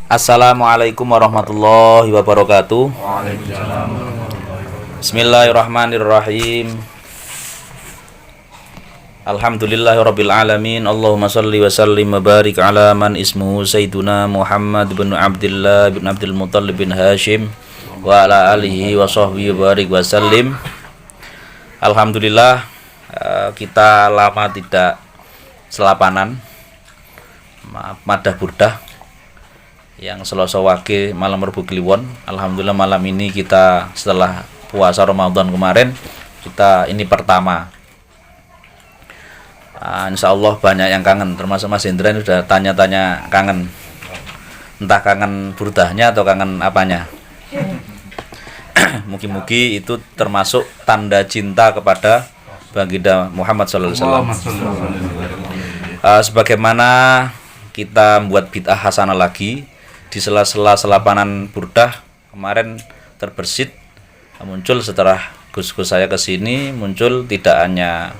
Assalamualaikum warahmatullahi wabarakatuh. Waalaikumsalam. Bismillahirrahmanirrahim. Alhamdulillahirabbil alamin. Allahumma shalli wa sallim wa barik ala man ismuhu Sayyiduna Muhammad bin Abdullah bin Abdul Muttalib bin Hashim wa ala alihi wa sahbihi wa barik wa sallim. Alhamdulillah, kita lama tidak selapanan madah burdah yang Selasa Wage malam Rebu Kliwon. Alhamdulillah malam ini kita setelah puasa Ramadan kemarin, kita ini pertama. Insya Allah banyak yang kangen, termasuk Mas Indra ini sudah tanya-tanya kangen. Entah kangen burdahnya atau kangen apanya. Mugi-mugi itu termasuk tanda cinta kepada baginda Muhammad sallallahu alaihi wasallam. Sebagaimana kita membuat bid'ah hasanah lagi di sela-sela selapanan burdah kemarin terbersit muncul setelah gus-gus saya kesini, muncul tidak hanya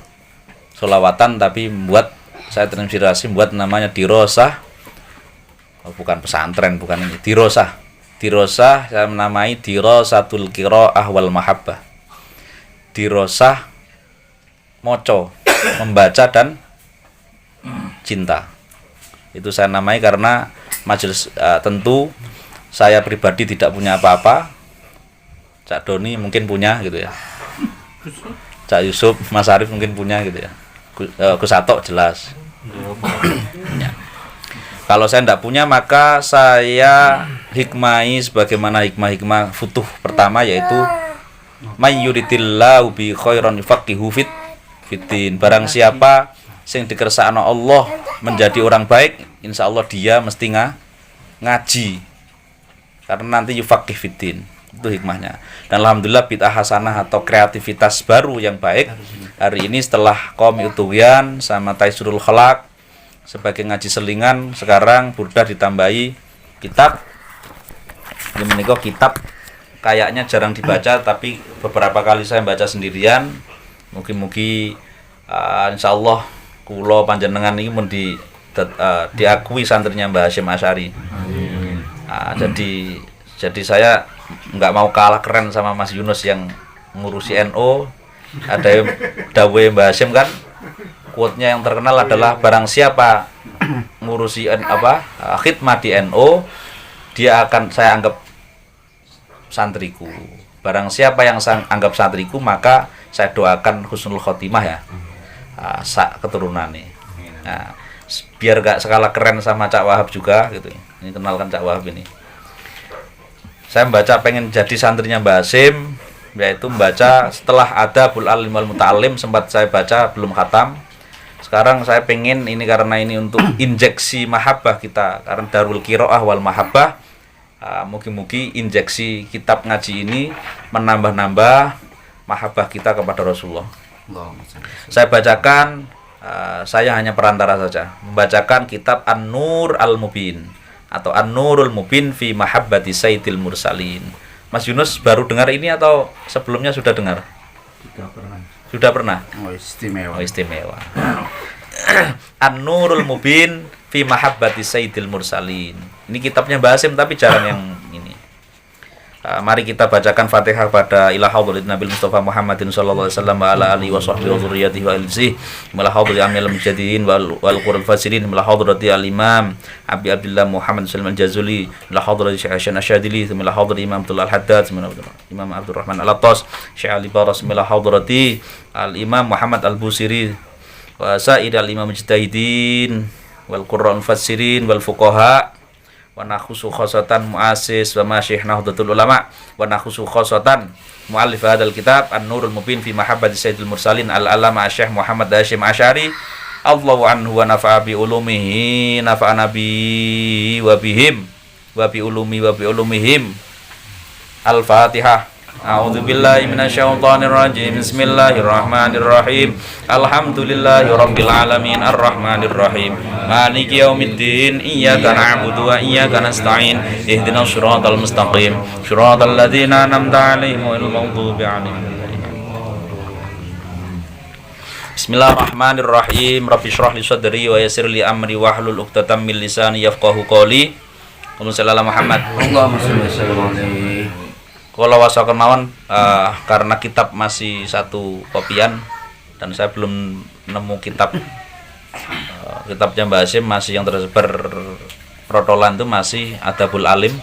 sholawatan tapi membuat saya terinspirasi membuat namanya dirosah. Bukan pesantren, bukan ini, dirosah saya menamai dirosatul qiraah wal mahabbah. Dirosah moco, membaca dan cinta. Itu saya namai karena majelis tentu saya pribadi tidak punya apa-apa. Cak Doni mungkin punya gitu ya. Cak Yusuf, Mas Arif mungkin punya gitu ya. Gus Atok jelas. Ya. Kalau saya tidak punya maka saya hikmahi sebagaimana hikmah-hikmah futuh pertama, yaitu may yuridillahu bi khairan yufaqihu fitin. Barang siapa sing dikersakno Allah menjadi orang baik, insya Allah dia mesti ngaji, karena nanti yufaqih fiddin. Itu hikmahnya. Dan alhamdulillah bid'ah hasanah atau kreativitas baru yang baik hari ini setelah Qaumi Utuyan sama Taisirul Khalaq sebagai ngaji selingan, sekarang burdah ditambahi kitab. Ini menika kitab kayaknya jarang dibaca, tapi beberapa kali saya baca sendirian. Mugi-mugi insya Allah kulo panjenengan ini mun diakui santrinya Mbah Hasyim Asy'ari. Jadi saya nggak mau kalah keren sama Mas Yunus yang ngurusi NO. Ada yang dawe Mbah Hasyim kan, quote-nya yang terkenal adalah barang siapa ngurusi khidmah di NO, dia akan saya anggap santriku. Barang siapa yang saya anggap santriku, maka saya doakan husnul khotimah ya. Sak keturunan nih. Nah, biar gak skala keren sama Cak Wahab juga gitu. Ini kenalkan Cak Wahab ini. Saya membaca pengen jadi santrinya Mbah Hasyim, yaitu membaca setelah ada Bul Alim wal Muta'alim, sempat saya baca belum khatam. Sekarang saya pengen ini karena ini untuk injeksi mahabbah kita, karena Darul Qiraah wal Mahabbah. Mugi-mugi injeksi kitab ngaji ini menambah-nambah mahabbah kita kepada Rasulullah. Saya bacakan, saya hanya perantara saja, membacakan kitab An-Nur Al-Mubin atau An-Nurul Mubin fi Mahabbati Sayyidil Mursalin. Mas Yunus baru dengar ini atau sebelumnya sudah dengar? Sudah pernah. Oh, istimewa. An-Nurul Mubin fi Mahabbati Sayyidil Mursalin. Ini kitabnya Mbah Hasyim tapi jarang yang ini. Mari kita bacakan Fatihah pada ila hadratin Nabi Mustafa Muhammadin sallallahu alaihi wasallam wa ala alihi wa sahbihi wa dzurriyyatihi wa alihi wa hadrati amil mujahidin wal qur'an fasirin wa hadrati al imam Abi Abdullah Muhammad sallallahu alaihi jazuli wa hadrati Syekh Hasan Asyadili wa hadrati Imam Abdul Haddad wa Imam Abdul Rahman Al-Attas Syekh Ali Baras wa hadrati al imam Muhammad Al-Busiri wa sa'ir al imam mujtahidin wal qur'an fasirin wal fuqaha wa nakhusu khosatan muassis wa masyayikh Nahdlatul Ulama wa nakhusu khosatan muallif hadzal kitab An-Nurul Mubin fi Mahabbati Sayyidil Mursalin Al-Alama Syekh Muhammad Hasyim Asy'ari Allahu anhu wa nafa'a bi ulumihi nafa'ana bi wa bihim wa bi ulumi wa bi ulumihim. Al-Fatihah. A'udzubillahi minasyaitonirrajim. Bismillahirrahmanirrahim. Alhamdulillahirabbil alamin arrahmanirrahim. Maliki yaumiddin. Iyyaka na'budu wa iyyaka nasta'in. Ihdinas shiratal mustaqim. Shiratal ladzina an'amta 'alaihim ghairil maghdubi 'alaihim. Bismillahirrahmanirrahim. Rabbi shrah li sadri wa yassir li amri wahlul 'uqdatam min lisani yafqahu qawli. Allahumma sholli ala Muhammad. Allahumma sholli alaihi. Kalau wasakan mawon karena kitab masih satu kopian dan saya belum nemu kitabnya Mbah Hasyim, masih yang tersebar protolan itu masih Adabul Alim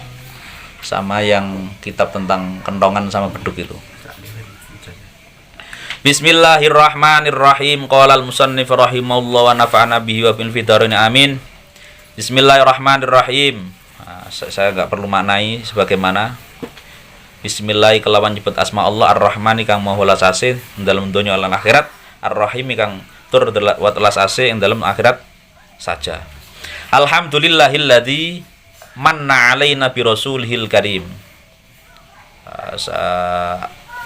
sama yang kitab tentang kentongan sama beduk itu. Bismillahirrahmanirrahim. Qala al-musannif rahimahullah wa nafa'ana bihi wa bil fidarain amin. Bismillahirrahmanirrahim. Saya enggak perlu maknai sebagaimana Bismillah kelawan nyebut asma Allah Ar-Rahman kang maha welas asih dalam donya lan akhirat, Ar-Rahim kang tur welas asih ing dalam akhirat saja. Alhamdulillahilladzi manna alaina bi rasulihil karim.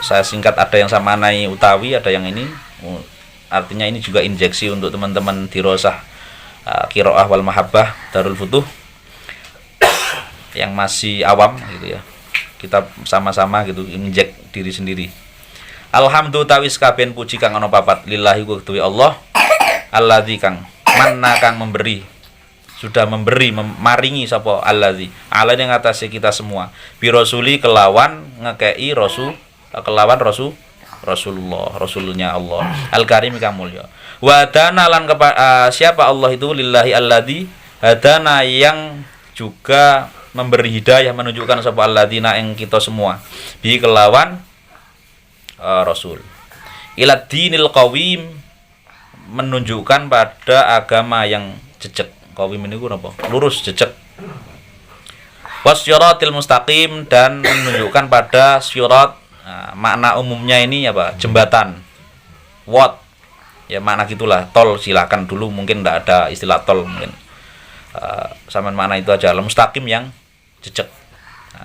Saya singkat, ada yang saya manai utawi, ada yang ini artinya ini juga injeksi untuk teman-teman dirosah Qiraah wal Mahabbah Darul Futuh yang masih awam gitu ya. Kita sama-sama gitu injek diri sendiri. Alhamdulillah tawis kabeh puji kang ana papat lillahi kuwi Allah alladzi kang manna kang memberi, sudah memberi maringi sapa alladzi ala ing atase kita semua bi rasuli kelawan ngekei Rasulullah rasulnya Allah al karim kang mulya wa dana lan siapa Allah itu lillahi alladzi hadana yang juga memberi hidayah, menunjukkan sapa alladzina ing kita semua bi kelawan Rasul ila dinil qawim, menunjukkan pada agama yang jejeg. Qawim niku napa? Lurus, jejeg. Wasyiratil mustaqim, dan menunjukkan pada syirat. Makna umumnya ini apa? Jembatan. What? Ya makna gitulah. Tol silakan dulu, mungkin enggak ada istilah tol mungkin. Sama makna itu aja. Mustaqim yang jejeg.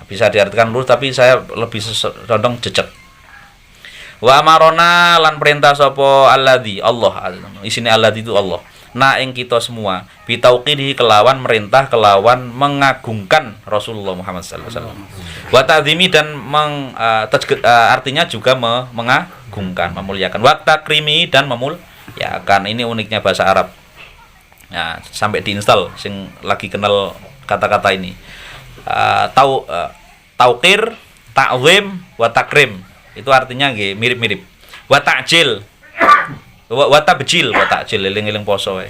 Bisa diartikan lurus, tapi saya lebih condong jejeg. Wa amarona lan perintah sapa alladzi Allah. Isine alladzi itu Allah. Na ing kita semua bitauqidhi kelawan merintah kelawan mengagungkan Rasulullah Muhammad sallallahu alaihi wasallam. Wa ta'zimi, dan artinya juga mengagungkan, memuliakan. Wa takrimi, dan memuliakan. Ini uniknya bahasa Arab. Nah, sampai diinstal sing lagi kenal kata-kata ini. Tauqir, ta'zim, wa takrim. Itu artinya nggih mirip-mirip. Wa ta'jil. Wa tabjil, wa ta'jil eling-eling poso wae.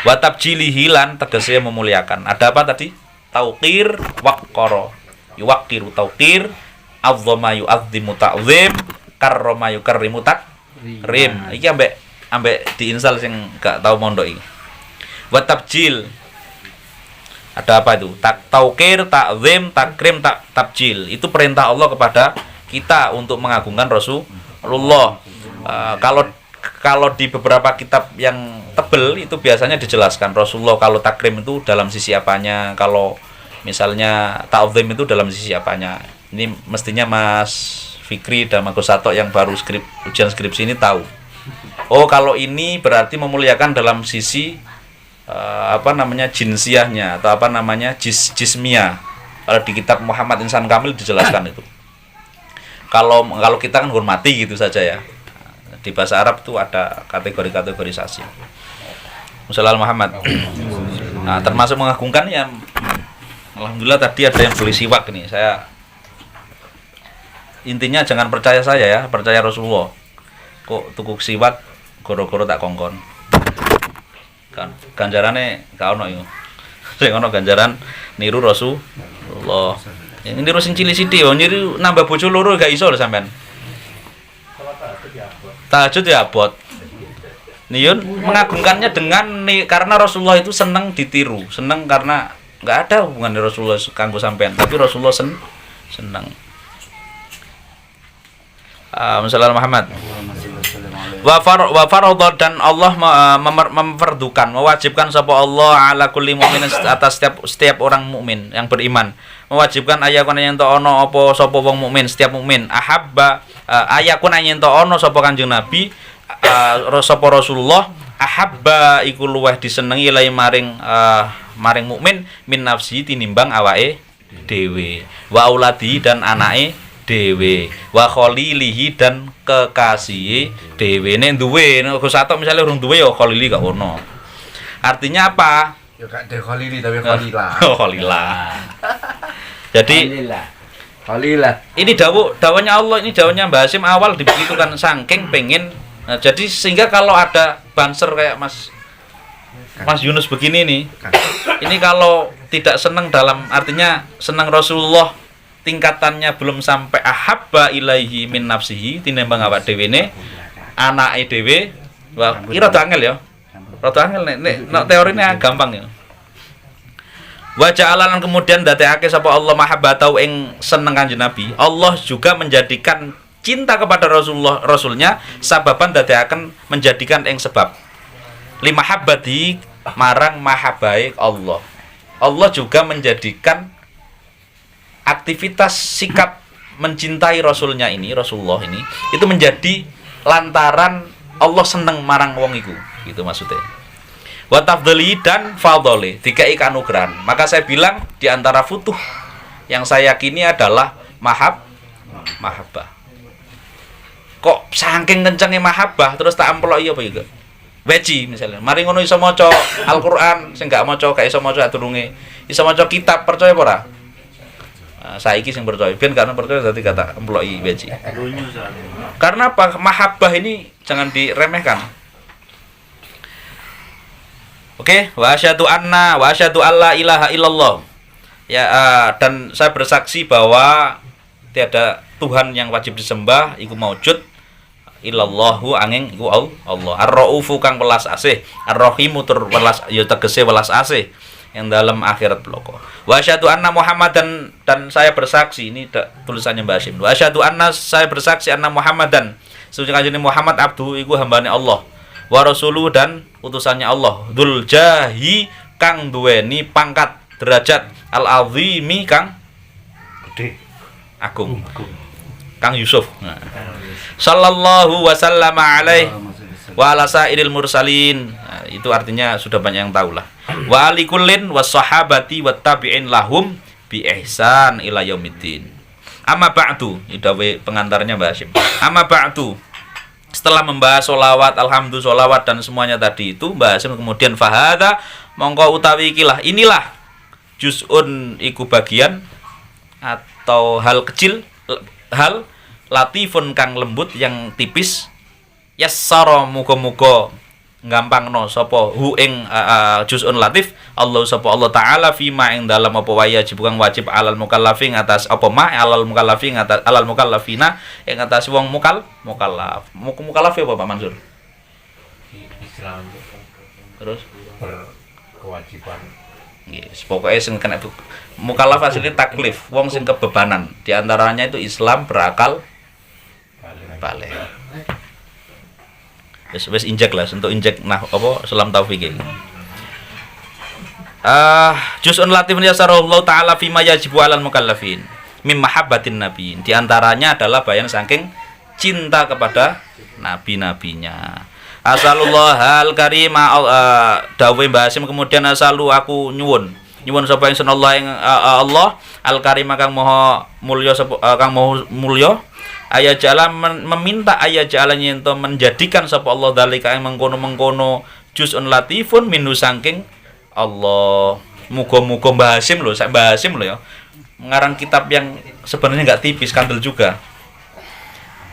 Wa tabjilihi lan tegese memuliakan. Ada apa tadi? Tauqir, waqara. Yuwaqiru tauqir, azzama yu'azzimu ta'zim, karrama yukarrimu takrim. Iki ambek diinstal sing gak tau mondok iki. Wa tabjil. Ada apa itu? Tauqir, ta'zim, takrim, tabjil. Itu perintah Allah kepada kita untuk mengagungkan Rasulullah. Kalau di beberapa kitab yang tebel itu biasanya dijelaskan Rasulullah kalau takrim itu dalam sisi apanya, kalau misalnya ta'zim itu dalam sisi apanya. Ini mestinya Mas Fikri dan Mas Sato yang baru ujian skripsi ini tahu. Oh, kalau ini berarti memuliakan dalam sisi jinsiahnya atau jismiyah. Kalau di kitab Muhammad Insan Kamil dijelaskan itu. Kalau kita kan hormati gitu saja ya. Di bahasa Arab tuh ada kategori-kategorisasi. Musalal Muhammad. Nah, termasuk mengagungkan ya. Alhamdulillah tadi ada yang beli siwak nih. Saya intinya jangan percaya saya ya, percaya Rasulullah. Kok tuku siwak goro-goro tak kongkon. Kan ganjarane gak ono iku. Sing ono ganjaran niru Rasulullah. Ini niru sing cilik-cilik, niru nambah bojo loro gak iso lho sampean. Tahajud ya abot. Niyun mengagungkannya karena Rasulullah itu senang ditiru, senang karena nggak ada hubungan Rasulullah kanggo sampean, tapi Rasulullah senang. Musallallahu Muhammad. Wa faradha, dan Allah memperdukan, mewajibkan sapa Allah ala kulli mukmin, atas setiap orang mukmin yang beriman. Mewajibkan ayakun yen to ana apa sapa wong mukmin, setiap mukmin ahabba ayakun yen to ana sapa Kanjeng Nabi sapa Rasulullah ahabba iku luweh disenengi lae maring mukmin min nafsi tinimbang awake dhewe, wa auladi, dan anake dhewe, wa khalilihi, dan kekasihe dhewe. Nek duwe Gus Satok misale urung duwe ya khalili gak ono. Artinya apa? Ya gak de Khalili tapi Khalila. Oh, Khalila. Jadi Khalila. ini dawuhnya Allah, ini dawuhnya Mbah Hasyim awal dibegitukan saking pengen. Nah, jadi sehingga kalau ada banser kayak Mas Yunus begini nih, ini kalau tidak senang dalam artinya senang Rasulullah tingkatannya belum sampai ahabba ilaihi min nafsihi tinimbang awak dhewe ne anake dhewe. Wah, iki rada angel ya. Rada angel nek teorine gampang ya. Wa ja'alan kemudian dadekake sapa Allah mahabbatau ing seneng Kanjeng Nabi. Allah juga menjadikan cinta kepada Rasulnya sababan dadekaken menjadikan ing sebab limahabbati marang mahabbae Allah. Allah juga menjadikan aktivitas sikap mencintai Rasulnya ini, Rasulullah ini, itu menjadi lantaran Allah seneng marang wong iku, gitu maksudnya. Wa tafdhali dan fadholi dikai kanugrahan. Maka saya bilang di antara futuh yang saya yakini adalah mahabbah. Kok saking kencenge mahabbah terus tak amplok iya apa ya? Weci misalnya. Mari ngono iso maca Al-Qur'an, sing gak maca gak iso maca durunge. Iso maca kitab percaya apa ora? Nah, saiki sing percaya, ben karena percaya dadi kata emploki weci. Karena apa? Mahabbah ini jangan diremehkan. Oke, wa asyhadu alla ilaha illallah. Ya, dan saya bersaksi bahwa tiada Tuhan yang wajib disembah iku maujud illallahu angin iku Allah. Ar-Raufu kang welas asih, Ar-Rahimu tur welas ya tegese welas asih yang dalam akhirat bloko. Wa asyhadu anna Muhammadan dan saya bersaksi ini tulisannya Mbah Hasyim. Wa asyhadu anna saya bersaksi anna Muhammadan suci kanjeng Muhammad abdu iku hambane Allah. Wa rasuluh dan utusannya Allah. Dzul jahi kang duweni pangkat derajat al-azimi kang Gede. agung. Kang Yusuf. Nah. Sallallahu wasallama alaih wa ala sairil mursalin. Nah, itu artinya sudah banyak yang tahu lah. Wa alikullin wassahabati wattabi'in lahum bi ihsan ila yaumiddin. Amma ba'du, idawe pengantarnya Mbah Hasyim. Amma ba'du. Setelah membahas sholawat, alhamdulillah sholawat dan semuanya tadi itu, Mbah Hasyim kemudian fahada mongko utawi ikilah inilah juz'un iku bagian atau hal kecil, hal latifun kang lembut yang tipis yassara muga-muga gampangno sapa hu ing juz'un latif Allah sapa Allah taala fima ing dalam apa wajib kang wajib alal mukallafin atas apa ma alal mukallafin atas alal mukallafina ing atas wong mukallaf apa Pak Mansur Islam terus berkewajiban. Yes, pokoknya sing kena mukallaf aslinya taklif wong sing kebebanan di antaranya itu Islam berakal balik. Wes injek lah, untuk injek nah apa selam taufik iki. Juz'un latifun yasarallahu taala fima yajibu 'alal mukallafin mim mahabbatin nabiyin. Di antaranya adalah bayan saking cinta kepada nabi-nabinya. Asalullah al-karima dawe Mbah Hasyim kemudian asalu aku nyuwun sapa ing sunallah ing Allah al-karim kang maha mulya kang maha mulya ayah jalan meminta ayah jalan yento menjadikan sapa Allah dalika yang mengkono juz'un latifun minu saking Allah. Muga-muga Mbah Hasyim lho, Mbah Hasyim lho ya. Ngarang kitab yang sebenarnya enggak tipis, kandel juga.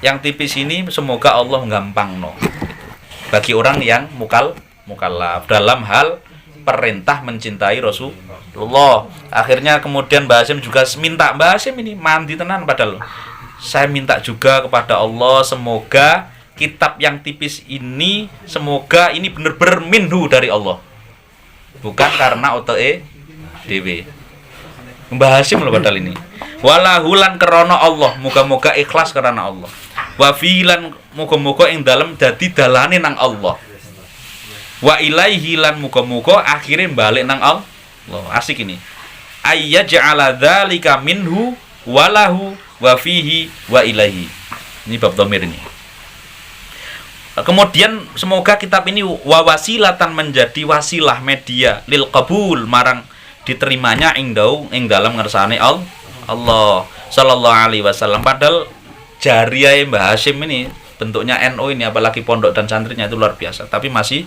Yang tipis ini semoga Allah gampangno. Bagi orang yang mukallaf dalam hal perintah mencintai Rasulullah. Akhirnya kemudian Mbah Hasyim juga minta, Mbah Hasyim ini mandi tenan padahal. Saya minta juga kepada Allah semoga kitab yang tipis ini semoga ini benar-benar minhu dari Allah. Bukan karena otoe dhewe. Mbah Hasyim lho padahal ini. Walahulan krana Allah, moga-moga ikhlas karena Allah. Wa filan moga-moga ing dalem dadi dalane nang Allah. Wa ilaihi lan moga-moga akhire balik nang Allah. Asik ini. Ayyaj'ala dzalika minhu walahu wa fihi wa ilaihi. Ini bab dhamir ini. Kemudian semoga kitab ini wawasilatan menjadi wasilah media lil qabul marang diterimanya ing dalam ngersane Allah sallallahu alaihi wasallam. Padahal jariah Mbah Hasyim ini bentuknya NU ini apalagi pondok dan santrinya itu luar biasa, tapi masih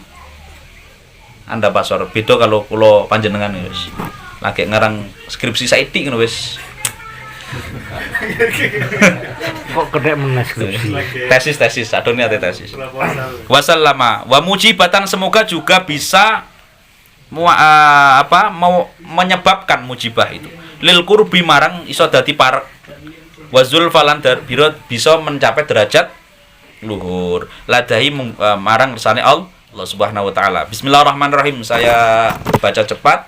Anda pasor. Beda kalau kula panjenengan wis lagi ngarang skripsi saiki ngono wis. Kok kedek meneskripsi. Tesis, adone ate tesis. Wasallama wa mujibatan, semoga juga bisa mau menyebabkan mujibah itu. Lil qurbi marang iso dadi parek. Wazul falan biro bisa mencapai derajat luhur. Ladahi marang kersane Allah Subhanahu wa taala. Bismillahirrahmanirrahim. Saya baca cepat.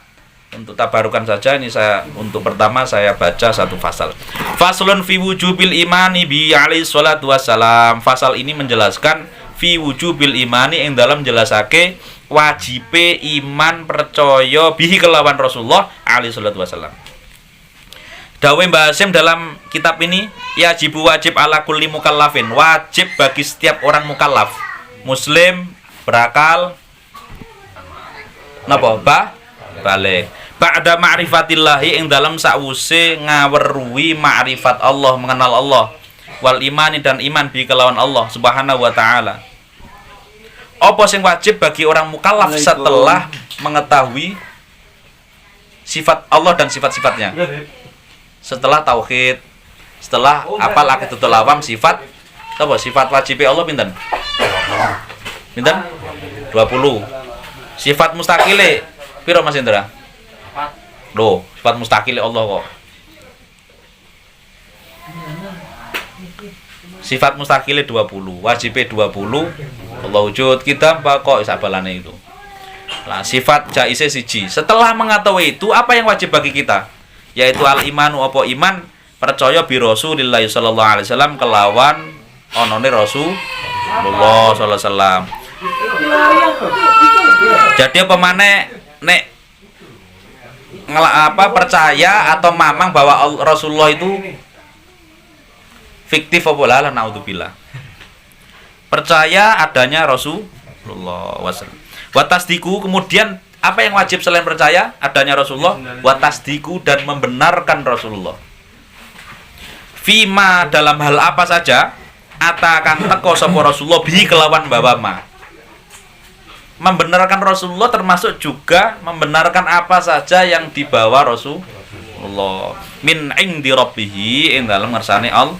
Untuk tabarukan saja ini untuk pertama saya baca satu fasal. Faslun fi wujubil imani bi alaihi salatu wassalam. Fasal ini menjelaskan fi wujubil imani yang dalam jelasake wajibe iman percaya bihi kelawan Rasulullah alaihi salatu wassalam. Dawe Mbah Hasyim dalam kitab ini, yajibu wajib ala kulli mukallafin, wajib bagi setiap orang mukallaf, muslim, berakal, napa? Balik. Ba'da ma'rifatillahi ing dalam sakwuse ngaweruhi ma'rifat Allah, mengenal Allah, wal imani dan iman bi kelawan Allah Subhanahu wa taala. Apa sing wajib bagi orang mukallaf setelah mengetahui sifat Allah dan sifat-sifatnya? Setelah tauhid, setelah apal aqidatul awam, sifat apa? Sifat wajib Allah pinten? Pinten? 20. Sifat mustaqile piro Mas Indra? Loh, sifat mustaqil Allah kok. Sifat mustaqil 20, wajib 20. Allah wujud, kita apa kok isabalane itu. Nah, sifat jaise siji. Setelah mengetahui itu, apa yang wajib bagi kita? Yaitu al-imanu, apa iman percaya bi Rasulillah sallallahu alaihi wasallam kelawan onone Rasulullah sallallahu alaihi wasallam. Jadi apa maneh nek percaya atau mamang bahwa Rasulullah itu fiktif apa lah, naudzubillah. Percaya adanya Rasulullah wasallam. Wa tasdiku, kemudian apa yang wajib selain percaya adanya Rasulullah? Wa tasdiku, dan membenarkan Rasulullah. Fima, dalam hal apa saja atakan teko sapa Rasulullah bi kelawan bawama. Membenarkan Rasulullah termasuk juga membenarkan apa saja yang dibawa Rasulullah min indi rabbih ing dalem ngersane Allah.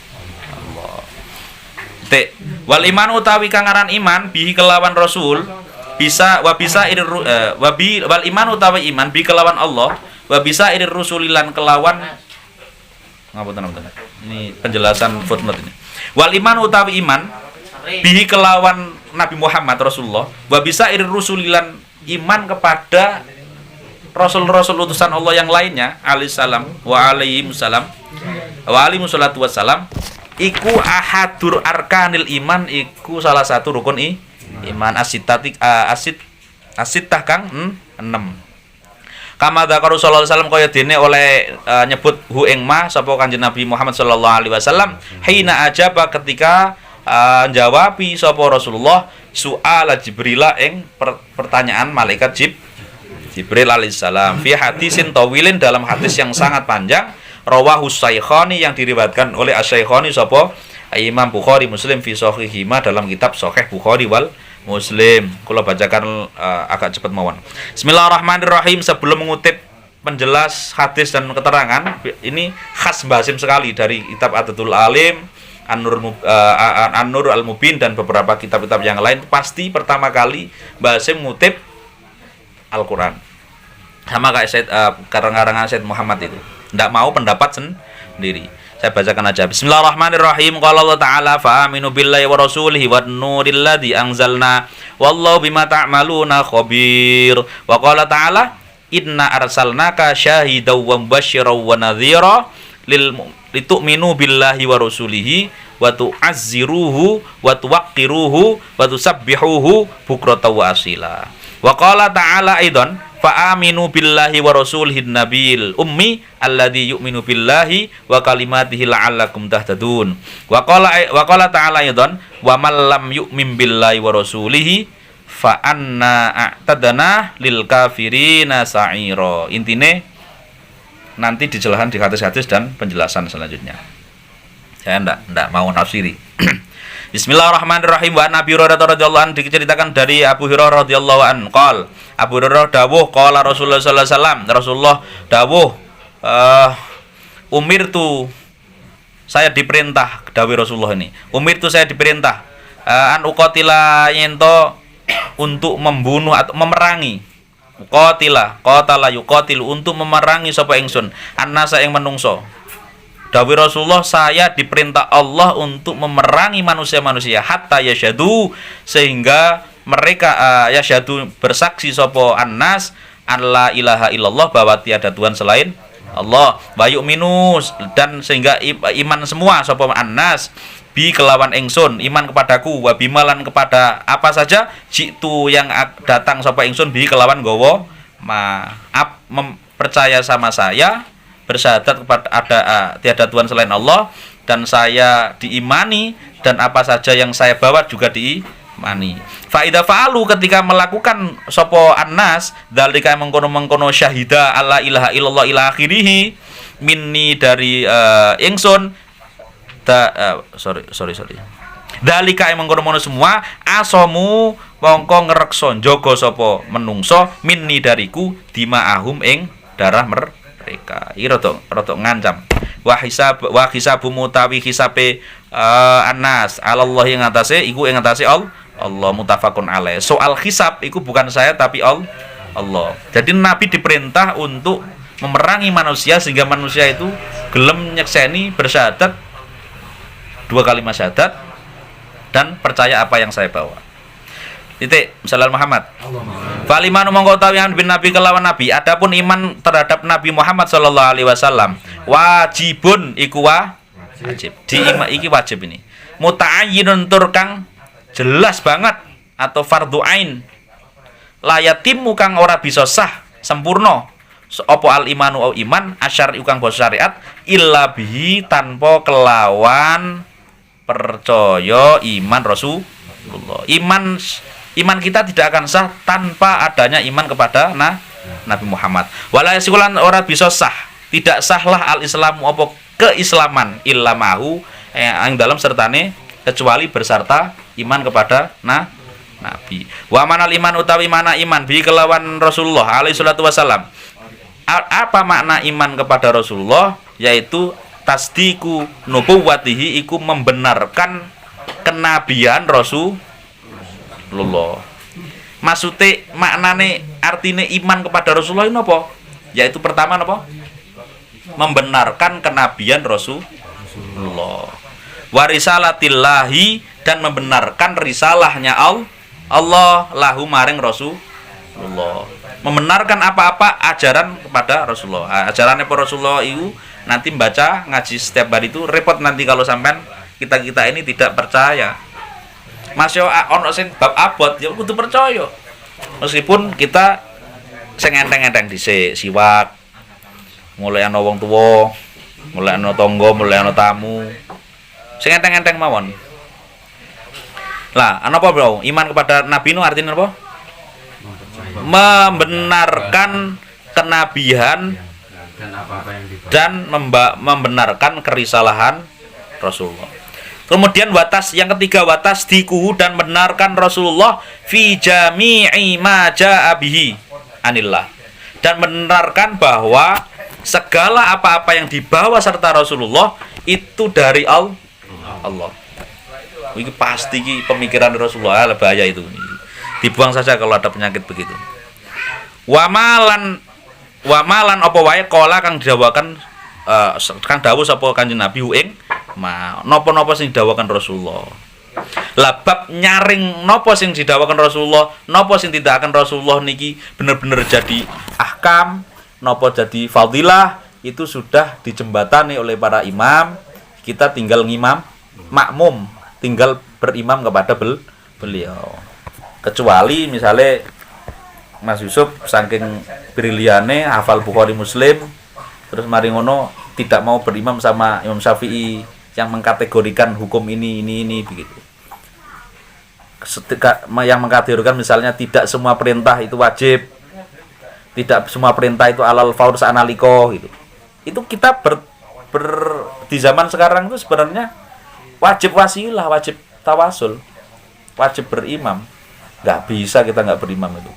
Wal iman utawi kang aran iman bihi kelawan Rasul bisa wal iman utawi iman bi kelawan Allah wa bisa irir rusulilan kelawan ngapunten. Ini penjelasan footnote ini. Wal iman utawi iman bihi kelawan Nabi Muhammad Rasulullah wa bisa irir rusulilan iman kepada rasul-rasul utusan Allah yang lainnya alaihissalam wa alaihimussalam wa alaihimussalatu wassalam iku ahadur arkanil iman, iku salah satu rukun iman asitah kang 6. Kama dzakara sallallahu alaihi wasallam kaya dene oleh nyebut hu ing ma sapa Kanjeng Nabi Muhammad sallallahu alaihi wasallam hina ajaba ketika jawabi sapa Rasulullah su'ala Jibril ing pertanyaan malaikat Jibril alaihissalam fi hadisin tawilin, dalam hadis yang sangat panjang rawahu Syaikkhani yang diriwayatkan oleh Asy-Syaikkhani sapa Imam Bukhari Muslim fi sahihima dalam kitab Sahih Bukhari wal Muslim. Kula bacakan agak cepat mawon. Bismillahirrahmanirrahim. Sebelum mengutip penjelas hadis dan keterangan ini khas Mbah Hasyim sekali dari kitab Adatul Alim, An-Nur Al-Mubin dan beberapa kitab-kitab yang lain. Pasti pertama kali Mbah Hasyim mengutip Al-Quran sama kayak karangan Said Muhammad itu. Tidak mau pendapat sendiri. Saya bacakan aja. Bismillahirrahmanirrahim. Qala Allah Ta'ala fa aminu billahi wa rasulihi wan nuril ladzi anzalna wallahu bima ta'maluna khabir. Wa qala Ta'ala inna arsalnaka syahidaw wa mubasysyiran wa nadhira litu'minu billahi wa rasulihi wa tu'azziruhu wa tuwaqqiruhu wa tusabbihuhu bukratan wa asila. Wa qala Ta'ala aidan fa aminu billahi wa rasulihin nabiyil ummi alladzi yu'minu billahi wa kalimatihi la'allakum tahtadun. Wa qala Ta'ala aidan wa man lam yu'min billahi wa rasulihi fa anna a'tadna lil kafirina sa'ira. Intine nanti dijelaskan di hadis-hadis dan penjelasan selanjutnya. Saya ndak mau nafsiri. Bismillahirrahmanirrahim. Wa Nabi Hurairah radhiyallahu anhu diceritakan dari Abu Hurairah radhiyallahu anhu qol Abu Hurairah dawuh qala Rasulullah sallallahu alaihi wasallam Rasulullah dawuh umirtu saya diperintah dawuh Rasulullah ini umirtu saya diperintah an uqatila yento untuk membunuh atau memerangi qatala yuqatilu untuk memerangi sapa ingsun annasa ing menungso. Dawuh Rasulullah saya diperintah Allah untuk memerangi manusia-manusia hatta yasyadu sehingga mereka yasyadu bersaksi sapa annas an la ilaha illallah bahwa tiada Tuhan selain Allah wa yu'minu dan sehingga iman semua sapa annas bi kelawan ingsun iman kepadaku wa bimalan kepada apa saja jitu yang datang sapa ingsun bi kelawan gawa percaya sama saya bersyahadat kepada tiada Tuhan selain Allah dan saya diimani dan apa saja yang saya bawa juga diimani. Fa idza fa'alu ketika melakukan sapa annas dzalika mengkono-mengkono syahida alla ilaha illallah ila akhirih minni dari ingsun sorry dzalika mengkono-mengkono semua asomu mongko ngrekso njaga sapa menungso minni dariku dimaahum ing darah mereka. Iki rada ngancam. Wa hisabu mutawi hisabe annas Allah yang atase iku ing atase Allah mutafakun alaih. Soal hisab iku bukan saya tapi Allah. Jadi Nabi diperintah untuk memerangi manusia sehingga manusia itu gelem nyekseni bersyahadat 2 kalimat syahadat dan percaya apa yang saya bawa. Titik Salam Muhammad. Falimanu mongko utawi bin Nabi kelawan Nabi. Adapun iman terhadap Nabi Muhammad sallallahu alaihi wasallam wajibun iku wajib. Iki wajib ini. Muta'ayyinun tur kang jelas banget atau fardhu ain. Layatimu kang ora bisa sah sempurna apa al imanu au iman asyari kang basa syariat illa bihi tanpa kelawan percaya iman Rasulullah. Iman kita tidak akan sah tanpa adanya iman kepada Nabi Muhammad. Wala yasikulan ora bisa sah, tidak sahlah al-islamu apa keislaman illa mahu yang dalam sertane kecuali berserta iman kepada Nabi. Wa manal iman utawi mana iman bi kelawan Rasulullah alaihi salatu wasallam. Apa makna iman kepada Rasulullah? Yaitu tasdiku nubuwwatihi iku membenarkan kenabian Rasulullah. Maksudnya maknane artine iman kepada Rasulullah ini apa? Yaitu pertama apa? Membenarkan kenabian Rasulullah. Wa risalatillahi dan membenarkan risalahnya Allah lahu maring Rasulullah. Membenarkan apa-apa ajaran kepada Rasulullah. Ajarannya para Rasulullah itu nanti baca ngaji setiap hari itu repot nanti kalau sampean kita ini tidak percaya. Masya ono sing bab abot ya kudu percaya. Meskipun kita sing enteng-enteng dhisik siwak. Mulai ana wong tuwa, mulai ana tangga, mulai ana tamu. Sing enteng-enteng mawon. Lah, ana apa, Bro? Iman kepada Nabi itu artinya apa? Membenarkan kenabian dan membenarkan kerisalahan Rasulullah. Kemudian yang ketiga watas dikuhu dan benarkan Rasulullah fi jami'i ma ja'a bihi anillah dan benarkan bahwa segala apa-apa yang dibawa serta Rasulullah itu dari Allah. Ini pasti pemikiran Rasulullah bahaya itu. Dibuang saja kalau ada penyakit begitu. Wamalan apa wae kala kang didawakan kang dawuh sapa Kanjeng Nabi ing napa-napa sing didawakan Rasulullah. Lah bab nyaring napa sing didawakan Rasulullah, napa sing tidak akan Rasulullah niki bener-bener jadi ahkam, napa jadi fadilah itu sudah dijembatani oleh para imam. Kita tinggal ngimam, makmum, tinggal berimam kepada beliau. Kecuali misalnya Mas Yusuf saking briliane hafal Bukhari Muslim terus mari ngono tidak mau berimam sama Imam Syafi'i yang mengkategorikan hukum ini begitu. Yang mengkategorikan misalnya tidak semua perintah itu wajib, tidak semua perintah itu alal faur sa'analiko gitu. Itu kita di zaman sekarang itu sebenarnya wajib wasilah, wajib tawasul, wajib berimam. Nggak bisa kita nggak berimam itu.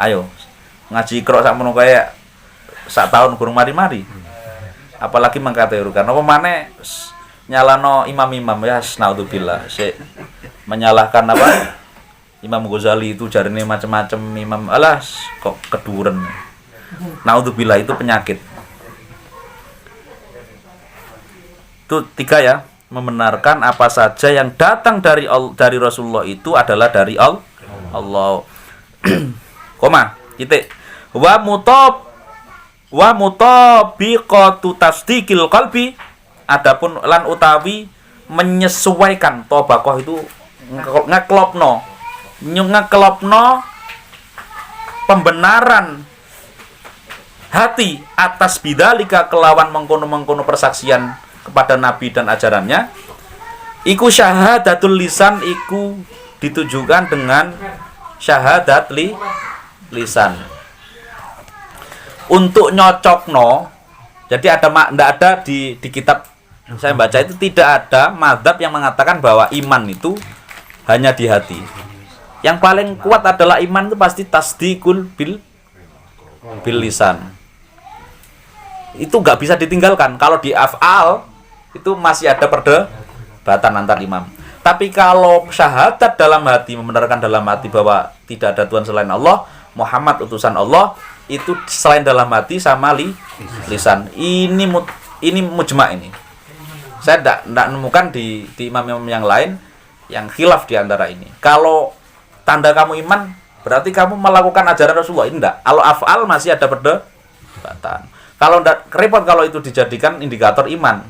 Ayo ngaji Iqra sakmono kaya sak tahun kurang mari-mari. Apalagi mengkategorikan apa maneh nyalano imam-imam ya naudzubillah. Menyalahkan apa? Imam Ghazali itu jarine macam-macam imam. Alas kok keduren. Naudzubillah itu penyakit. Itu 3 ya. Membenarkan apa saja yang datang dari Rasulullah itu adalah dari Allah. Koma, titik. Wa mutabiqatu tasdiqil qalbi, adapun lan utawi menyesuaikan tobakoh itu ngeklopno pembenaran hati atas bidzalika kelawan mengkono-mengkono persaksian kepada Nabi dan ajarannya. Iku syahadatul lisan, iku ditujukan dengan syahadat lisan. Untuk nyocokno, jadi ndak ada di kitab saya baca itu tidak ada mazhab yang mengatakan bahwa iman itu hanya di hati. Yang paling kuat adalah iman itu pasti tasdiqul bil lisan. Itu nggak bisa ditinggalkan. Kalau di af'al itu masih ada perdebatan antar imam. Tapi kalau syahadat dalam hati, membenarkan dalam hati bahwa tidak ada Tuhan selain Allah, Muhammad utusan Allah, itu selain dalam hati sama lisan. Ini mujma' ini. Saya tidak menemukan di imam-imam yang lain yang khilaf di antara ini. Kalau tanda kamu iman, berarti kamu melakukan ajaran Rasulullah. Ini enggak. Kalau af'al masih ada perdebatan. Kalau enggak, repot kalau itu dijadikan indikator iman.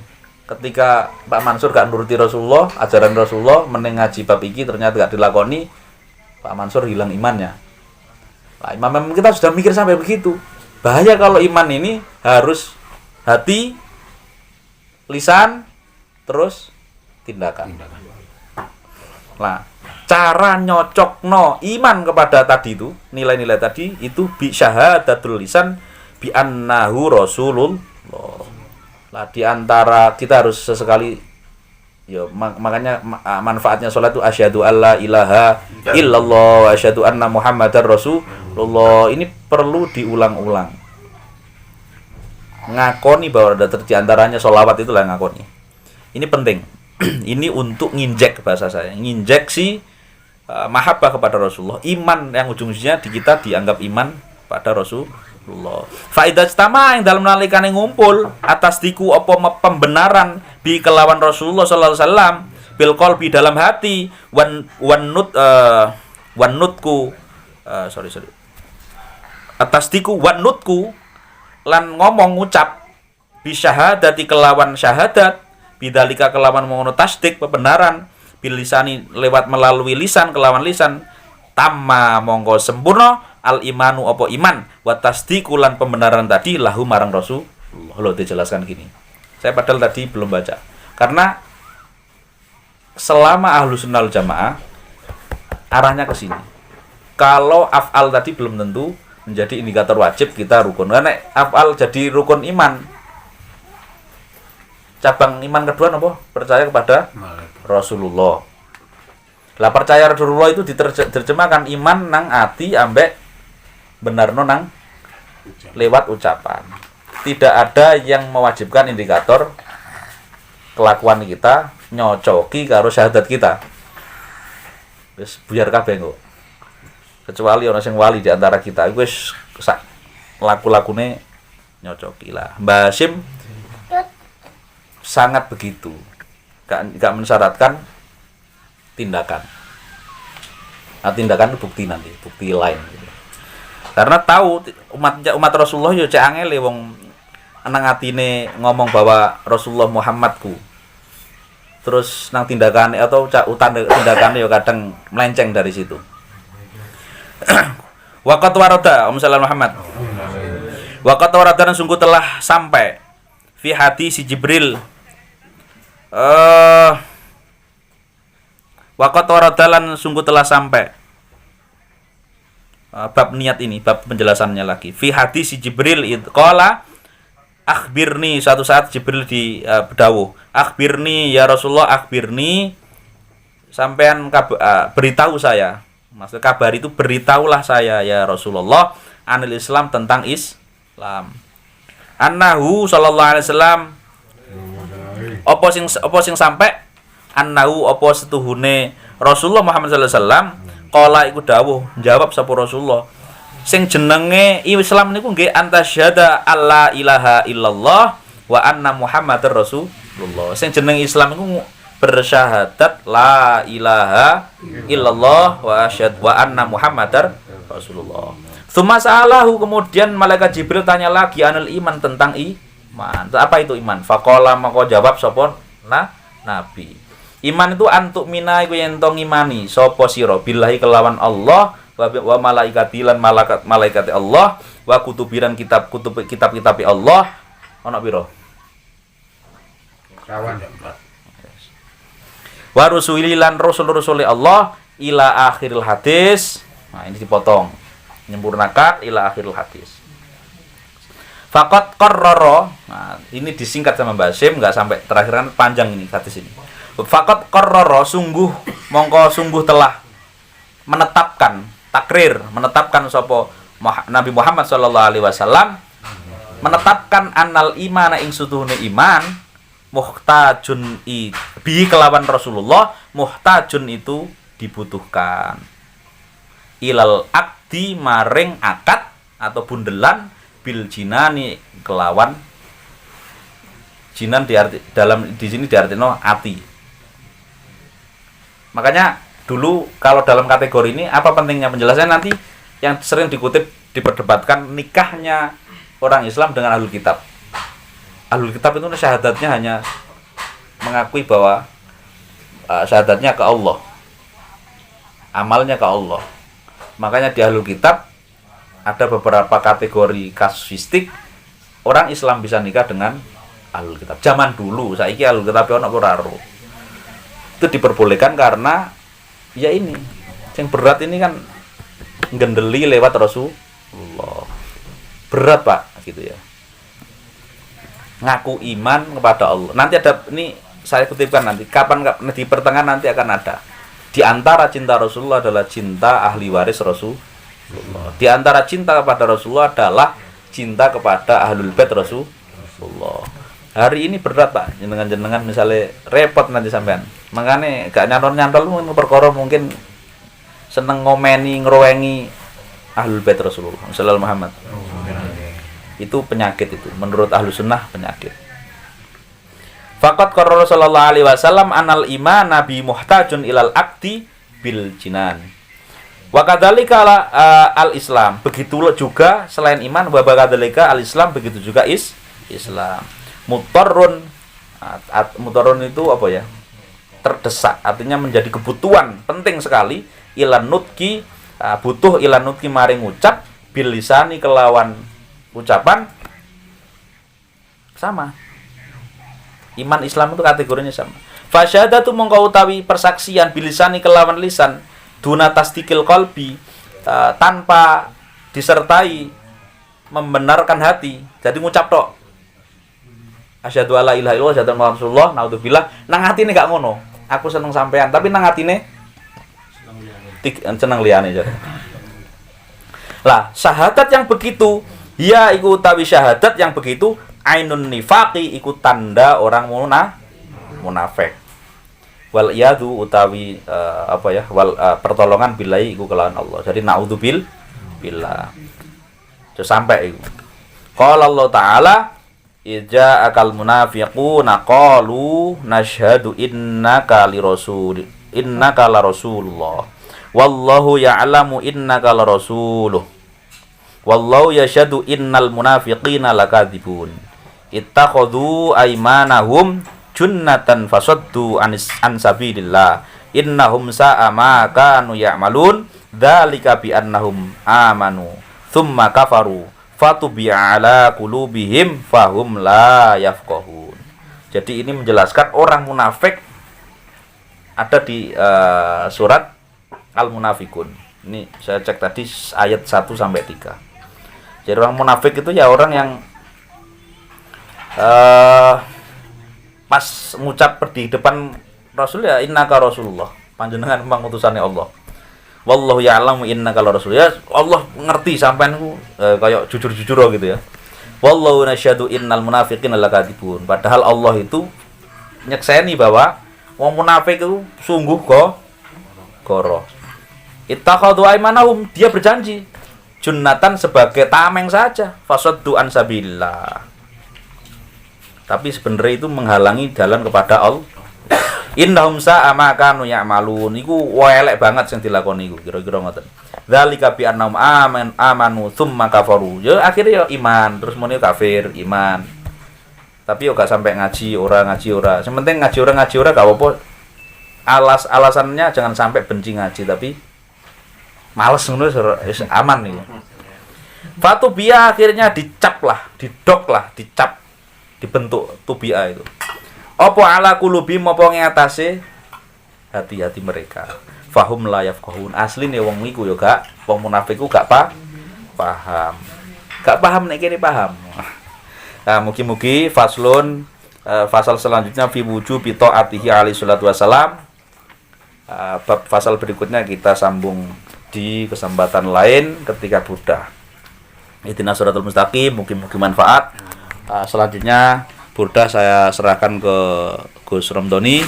Ketika Pak Mansur gak nuruti Rasulullah, ajaran Rasulullah, meneng ngaji bab iki ternyata gak dilakoni, Pak Mansur hilang imannya. Nah, imam-imam kita sudah mikir sampai begitu. Bahaya kalau iman ini harus hati, lisan, terus tindakan. Nah, cara nyocokno iman kepada tadi itu, nilai-nilai tadi itu bi syahadatul lisan bi annahu Rasulullah. Lah di antara kita harus sesekali ya makanya manfaatnya sholat itu asyhadu alla ilaha illallah wa asyhadu anna muhammadar rasulullah. Ini perlu diulang-ulang. Ngakoni bahwa ada di antaranya sholawat itulah ngakoni. Ini penting. Ini untuk nginjek bahasa saya, nginjeksi mahabbah kepada Rasulullah. Iman yang ujung-ujungnya di kita dianggap iman pada Rasulullah. Faidah pertama yang dalam nalikane ngumpul atas diku apa pembenaran bi kelawan Rasulullah sallallahu alaihi wasallam bil qalbi dalam hati atas diku wan nutku lan ngomong ngucap bi syahadati kelawan syahadat bidzalika kelawan mengono tasdik pembenaran bil lisani lewat melalui lisan kelawan lisan tamma monggo sempurna al imanu apa iman wa tasdiqulan pembenaran tadi lahu marang Rasulullah. Loh dijelaskan gini. Saya padahal tadi belum baca. Karena selama Ahlus Sunnah wal Jamaah arahnya ke sini. Kalau af'al tadi belum tentu menjadi indikator wajib kita rukun. Karena af'al jadi rukun iman. Cabang iman kedua apa? Percaya kepada Rasulullah. Lah percaya Rasulullah itu diterjemahkan iman nang ati ambek benarno nang lewat ucapan. Tidak ada yang mewajibkan indikator kelakuan kita nyocoki karo syahadat kita. Wis buyar kabeh kok. Kecuali orang sing wali di antara kita iku wis laku-lakune nyocoki lah. Mbah Hasyim sangat begitu. Gak mensyaratkan tindakan. Nah, tindakan itu bukti nanti, bukti lain gitu. Karena tahu umat Rasulullah yo cek angel wong nang atine ngomong bahwa Rasulullah Muhammadku. Terus nang tindakane atau tindakane yo kadang melenceng dari situ. Waqat warada Muhammad. Waqat warada dan sungguh telah sampai fi hadis si Jibril. Waqat warada lan sungguh telah sampai bab niat ini, bab penjelasannya lagi. Fi hadis si Jibril qala akhbirni, suatu saat Jibril di berdawuh, akhbirni ya Rasulullah, akhbirni sampean beritahu saya. Maksud kabar itu beritahulah saya ya Rasulullah anil Islam tentang Islam. Annahu sallallahu alaihi wasallam apa sing sampe annahu apa setuhune Rasulullah Muhammad sallallahu alaihi wasallam qala iku dawuh jawab sapa Rasulullah sing jenenge Islam niku nggih antasyhada alla ilaha illallah wa anna Muhammadar Rasulullah. Sing jenenge Islam iku bersyahadat la ilaha illallah wa asyhadu wa anna Muhammadar Rasulullah. Tsumma sa'alahu, kemudian malaikat Jibril tanya lagi anil iman tentang iman. Apa itu iman? Faqala maka jawab sapa Nabi. Iman itu antuk mina iku yen to ngimani sapa sira billahi kelawan Allah wa malaikati lan malaikat Allah wa kutubiran kitab Allah ana pira? Kawan. Wa rusuli lan rasul-rasuli Allah ila akhiril hadis. Nah, ini dipotong. Menyempurnakan ila akhiril hadis. Faqat qarrara. Nah, ini disingkat sama Mbak Sim, enggak sampai terakhir kan panjang ini hadis ini. Faqat qarrara sungguh telah menetapkan menetapkan sapa Nabi Muhammad sallallahu alaihi wasallam menetapkan annal imana ing sutuhune iman muhtajun bi kelawan Rasulullah muhtajun itu dibutuhkan ilal akdi maring akad atau bundelan bil jinani kelawan jinan di sini diartino ati. Makanya dulu kalau dalam kategori ini apa pentingnya penjelasan nanti yang sering diperdebatkan nikahnya orang Islam dengan ahlul kitab. Ahlul kitab itu syahadatnya hanya mengakui bahwa syahadatnya ke Allah, amalnya ke Allah. Makanya di ahlul kitab ada beberapa kategori kasuistik orang Islam bisa nikah dengan ahlul kitab. Zaman dulu, saiki ahlul kitab ono ora ro. Itu diperbolehkan karena ya ini yang berat ini kan gendeli lewat Rasulullah. Berat Pak gitu ya. Ngaku iman kepada Allah. Nanti ada ini saya kutipkan nanti kapan di pertengahan nanti akan ada. Di antara cinta Rasulullah adalah cinta ahli waris Rasulullah. Di antara cinta kepada Rasulullah adalah cinta kepada ahlul bait Rasulullah. Hari ini berat Pak, jenengan misalnya repot nanti sampean. Makanya gak nyantol mungkin perkara mungkin seneng ngomeni ngeruwengi ahlul bait Rasulullah sallallahu Muhammad. Itu penyakit itu menurut ahlu sunnah penyakit. Faqat qarrara sallallahu alaihi wasallam anal iman nabi muhtajun ilal akti bil jinan. Wa kadzalika al Islam, begitu juga selain iman wa kadzalika al Islam begitu juga Islam. Mutarrun itu apa ya? Terdesak, artinya menjadi kebutuhan penting sekali ilan nutki butuh ilan nutki maring ucap bil lisani kelawan ucapan sama. Iman Islam itu kategorinya sama. Fasyadatu mongko utawi persaksian bilisani kelawan lisan duna tasdikil qalbi tanpa disertai membenarkan hati. Jadi ngucap tok. Asyhadu alla ilaha illallah asyhadu anna Rasulullah naudzubillah nang atine gak ngono. Aku seneng sampean tapi nang atine seneng liyane jare. Lah, syahadat yang begitu ya iku utawi syahadat yang begitu ainun nifaqi iku tanda orang munafik. Wal iyadu utawi pertolongan billahi iku kelawan Allah. Jadi naudzubillah. Terus sampai iku. Qala Allah Ta'ala idza akal munafiquna qalu nashhadu innaka la rasulullah wallahu ya'lamu innaka la rasuluh wallahu yashhadu innal munafiqina lakadzibun ittakhadhu aymanahum junnatan fasaddu an sabilillah innahum sa'a ma kanu ya'malun dzalika bi annahum amanu tsumma kafaru fatubi'a ala qulubihim fahum la yafqahun. Jadi ini menjelaskan orang munafik ada di surat Al-Munafikun. Ini saya cek tadi ayat 1 sampai 3. Jadi orang munafik itu ya orang yang pas ngucap di depan Rasul ya innaka Rasulullah. panjenengan memang utusannya Allah. Wallahu ya'lamu innaka rasul. Ya Allah ngerti sampean ku kayak jujur-jujur gitu ya. Wallahu nasyhadu innal munafiqina lakadzibun. Padahal Allah itu nyekseni bahwa wong munafik itu sungguh goro. Ittakhadhu aymanahum, dia berjanji junnatan sebagai tameng saja, fasaddu an sabilillah. Tapi sebenarnya itu menghalangi jalan kepada Allah. Innahum sa'a ma kanu ya'malun. Iku elek banget sing dilakoni iku kira-kira ngoten. Dzalika bi annahum amanu tsumma kafaru. Ya akhirnya ya iman, terus muni kafir, iman. Tapi yo gak sampai ngaji ora. Yang penting ngaji ora gak apa-apa. Alasannya jangan sampai benci ngaji tapi males ngono wis aman nih. Fatubia akhirnya dicap, dibentuk tubia itu. Apa ala kulubim apa ngatasi hati-hati mereka. Fahum la yafqahun. Asline wong iku yo gak wong munafik ku gak paham. Gak paham nek kene paham. Nah, mugi-mugi faslun fasal selanjutnya fi wujubi taatihi alaihi salatu wasalam. Bab fasal berikutnya kita sambung di kesempatan lain ketika Burdah. Ihdinas shiratal mustaqim, mugi-mugi manfaat. Selanjutnya Burdah saya serahkan ke Gus Romdoni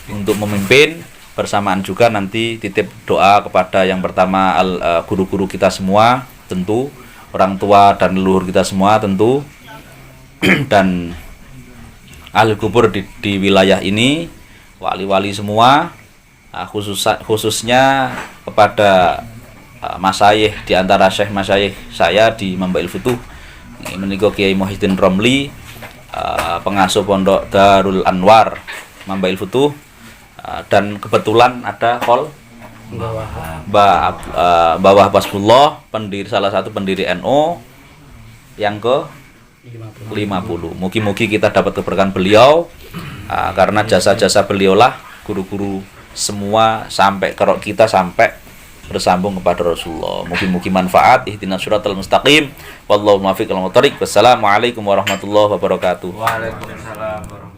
untuk memimpin, bersamaan juga nanti titip doa kepada yang pertama guru-guru kita semua tentu, orang tua dan leluhur kita semua tentu, dan ahli kubur di wilayah ini, wali-wali semua, khususnya kepada masyayikh di antara syekh masyayikh saya di Mambail Futuh menika Kiai Muhyiddin Romli, pengasuh pondok Darul Anwar Mambail Futuh, dan kebetulan ada Mbah Basbullah, salah satu pendiri NU yang ke 50. Mugi-mugi kita dapat keberkahan beliau, karena jasa-jasa beliaulah guru-guru semua sampai kerok kita sampai bersambung kepada Rasulullah. Mugi-mugi manfaat. Ihdinas shiratal mustaqim. Wallahu muwaffiq. Wassalamualaikum warahmatullahi wabarakatuh. Waalaikumsalam warahmatullahi wabarakatuh.